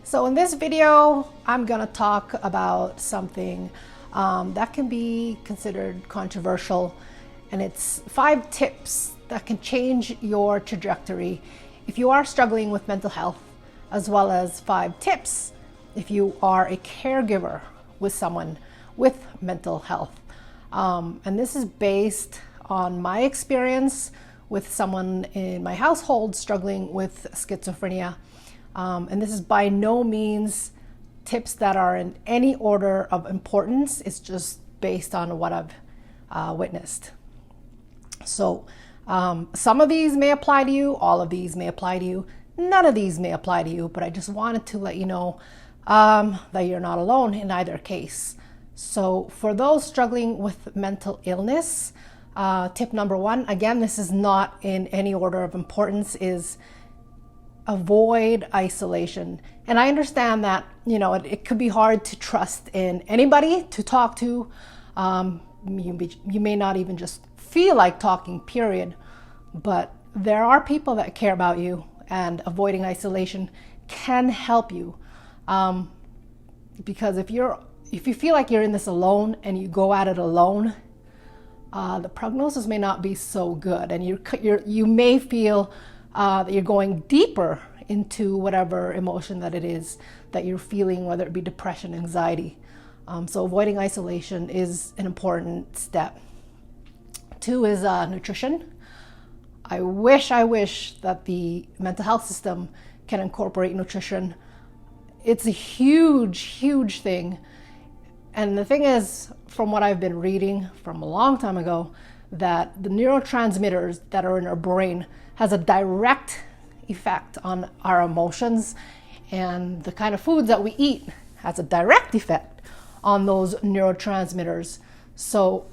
So in this video, I'm gonna talk about something that can be considered controversial, and it's 5 tips that can change your trajectory if you are struggling with mental health, as well as 5 tips if you are a caregiver with someone with mental health. And this is based on my experience with someone in my household struggling with schizophrenia. And this is by no means tips that are in any order of importance. It's just based on what I've witnessed. So some of these may apply to you, all of these may apply to you, none of these may apply to you, but I just wanted to let you know that you're not alone in either case. So for those struggling with mental illness, tip number 1, again, this is not in any order of importance, is avoid isolation. And I understand that, it could be hard to trust in anybody to talk to. You may not even just feel like talking, period. But there are people that care about you, and avoiding isolation can help you. Because if you feel like you're in this alone and you go at it alone, the prognosis may not be so good, and you may feel that you're going deeper into whatever emotion that it is that you're feeling, whether it be depression, anxiety. So avoiding isolation is an important step. 2 is nutrition. I wish that the mental health system can incorporate nutrition. It's a huge thing. And the thing is, from what I've been reading from a long time ago, that the neurotransmitters that are in our brain has a direct effect on our emotions, and the kind of foods that we eat has a direct effect on those neurotransmitters. So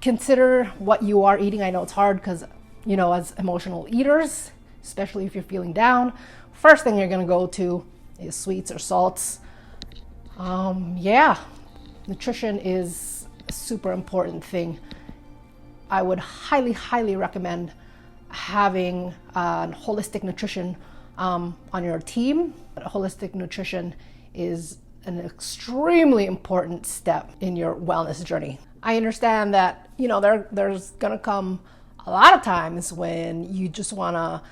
consider what you are eating. I know it's hard because, as emotional eaters, especially if you're feeling down, first thing you're going to go to is sweets or salts. Nutrition is a super important thing. I would highly recommend having holistic nutrition on your team. Holistic nutrition is an extremely important step in your wellness journey. I understand that, there's gonna come a lot of times when you just wanna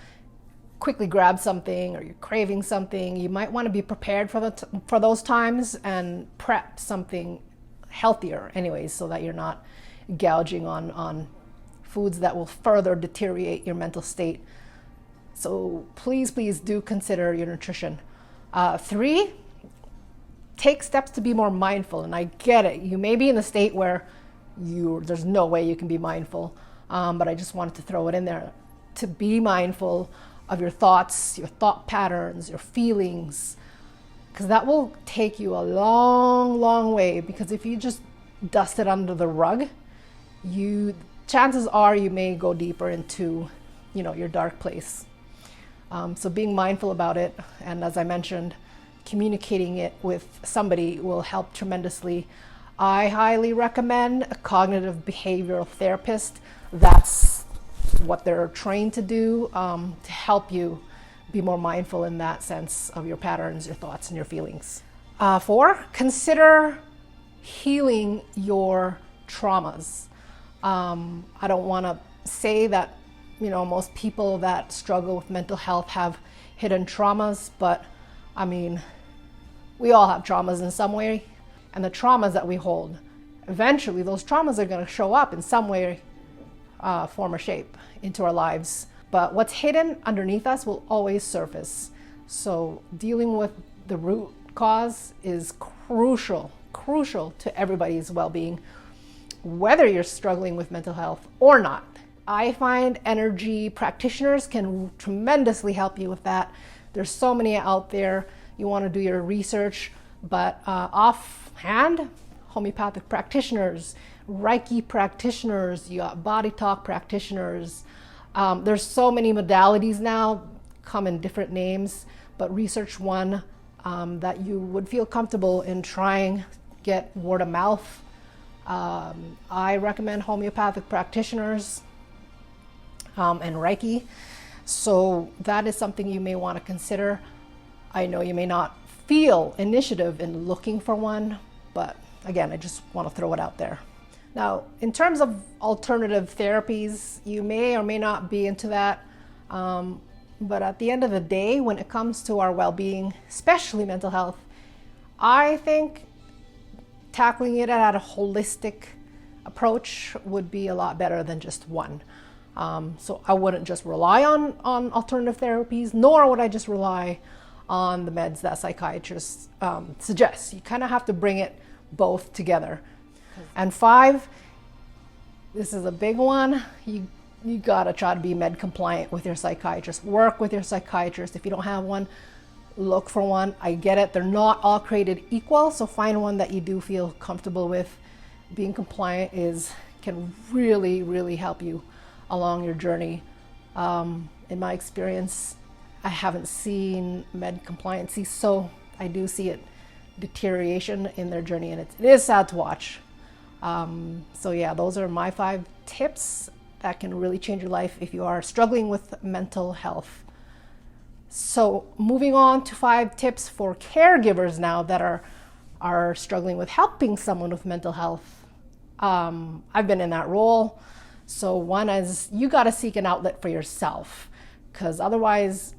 quickly grab something, or you're craving something. You might want to be prepared for those times and prep something healthier anyways, so that you're not gouging on foods that will further deteriorate your mental state. So please do consider your nutrition. 3, take steps to be more mindful. And I get it, you may be in a state where there's no way you can be mindful, but I just wanted to throw it in there to be mindful of your thoughts, your thought patterns, your feelings, because that will take you a long way. Because if you just dust it under the rug, chances are you may go deeper into, your dark place. So being mindful about it, and as I mentioned, communicating it with somebody will help tremendously. I highly recommend a cognitive behavioral therapist. That's what they're trained to do, to help you be more mindful in that sense of your patterns, your thoughts, and your feelings. 4, consider healing your traumas. I don't want to say that, most people that struggle with mental health have hidden traumas, but we all have traumas in some way, and the traumas that we hold, eventually those traumas are going to show up in some way, form or shape into our lives. But what's hidden underneath us will always surface. So dealing with the root cause is crucial to everybody's well-being, whether you're struggling with mental health or not. I find energy practitioners can tremendously help you with that. There's so many out there. You want to do your research, but offhand, homeopathic practitioners, Reiki practitioners, you got body talk practitioners. There's so many modalities now, come in different names, but research one that you would feel comfortable in trying. Get word of mouth. I recommend homeopathic practitioners and Reiki. So that is something you may want to consider. I know you may not feel initiative in looking for one, but again, I just want to throw it out there. Now, in terms of alternative therapies, you may or may not be into that. But at the end of the day, when it comes to our well-being, especially mental health, I think tackling it at a holistic approach would be a lot better than just one. So I wouldn't just rely on alternative therapies, nor would I just rely on the meds that psychiatrists suggest. You kind of have to bring it both together. And 5, this is a big one. You gotta try to be med compliant with your psychiatrist. Work with your psychiatrist. If you don't have one, look for one. I get it, they're not all created equal, so find one that you do feel comfortable with. Being compliant can really, really help you along your journey. In my experience, I haven't seen med compliancy, so I do see it deterioration in their journey, and it is sad to watch. So yeah, those are my 5 tips that can really change your life if you are struggling with mental health. So moving on to 5 tips for caregivers now that are struggling with helping someone with mental health. I've been in that role. So one is you got to seek an outlet for yourself, because otherwise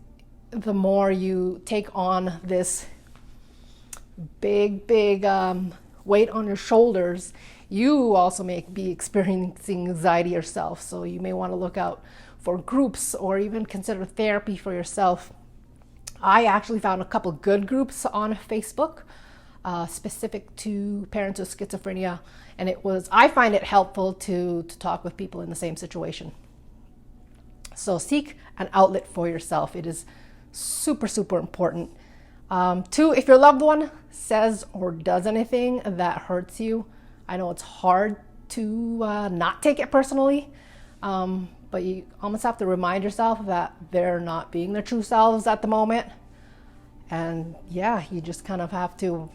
the more you take on this big weight on your shoulders, you also may be experiencing anxiety yourself. So you may want to look out for groups or even consider therapy for yourself. I actually found a couple good groups on Facebook specific to parents with schizophrenia, and I find it helpful to talk with people in the same situation. So seek an outlet for yourself. It is super, super important. 2, if your loved one says or does anything that hurts you, I know it's hard to not take it personally, but you almost have to remind yourself that they're not being their true selves at the moment. And yeah, you just kind of have to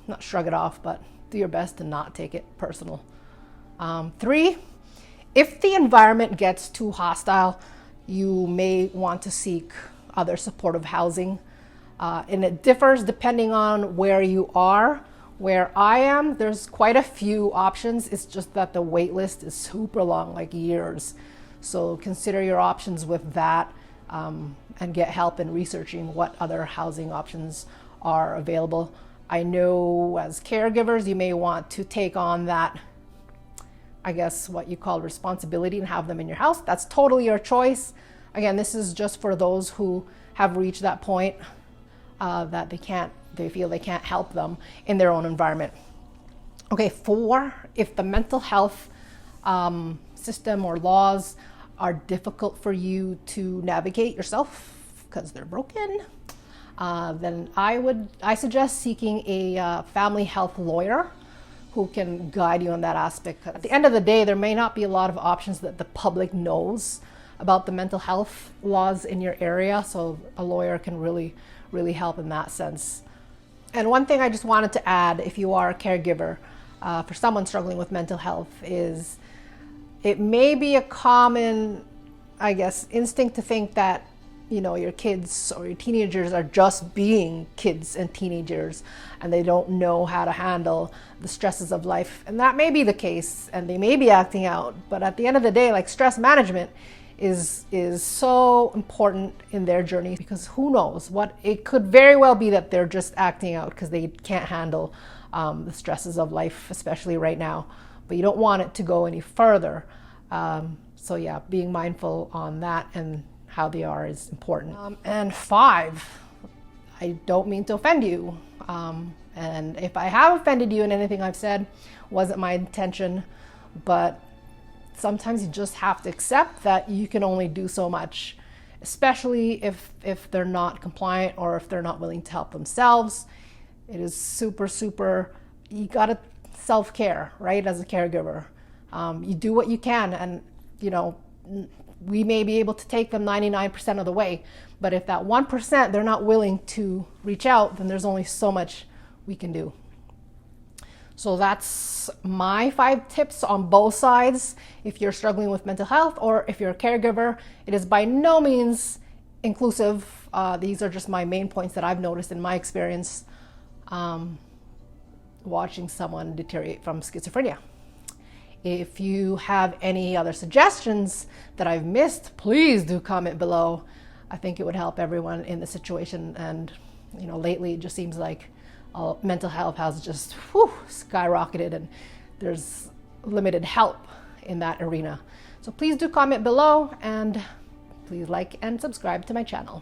not shrug it off, but do your best to not take it personal. 3, if the environment gets too hostile, you may want to seek other supportive housing. And it differs depending on where you are. Where I am, there's quite a few options. It's just that the wait list is super long, like years. So consider your options with that, and get help in researching what other housing options are available. I know as caregivers, you may want to take on that, I guess, what you call responsibility and have them in your house. That's totally your choice. Again, this is just for those who have reached that point that they feel they can't help them in their own environment. Okay, 4, if the mental health system or laws are difficult for you to navigate yourself because they're broken, then I suggest seeking a family health lawyer who can guide you on that aspect. At the end of the day, there may not be a lot of options that the public knows about the mental health laws in your area, so a lawyer can really, really help in that sense. And one thing I just wanted to add, if you are a caregiver for someone struggling with mental health, is it may be a common, I guess, instinct to think that, your kids or your teenagers are just being kids and teenagers and they don't know how to handle the stresses of life. And that may be the case, and they may be acting out. But at the end of the day, like, stress management is so important in their journey, because who knows what it could very well be that they're just acting out because they can't handle the stresses of life, especially right now. But you don't want it to go any further. So yeah, being mindful on that and how they are is important. And 5, I don't mean to offend you. And if I have offended you in anything I've said, wasn't my intention, but sometimes you just have to accept that you can only do so much, especially if they're not compliant or if they're not willing to help themselves. It is super, you gotta self-care, right, as a caregiver. You do what you can, and we may be able to take them 99% of the way, but if that 1% they're not willing to reach out, then there's only so much we can do. So that's my 5 tips on both sides. If you're struggling with mental health or if you're a caregiver, it is by no means inclusive These are just my main points that I've noticed in my experience watching someone deteriorate from schizophrenia. If you have any other suggestions that I've missed, please do comment below. I think it would help everyone in the situation. And lately it just seems like mental health has just skyrocketed, and there's limited help in that arena. So please do comment below, and please like and subscribe to my channel.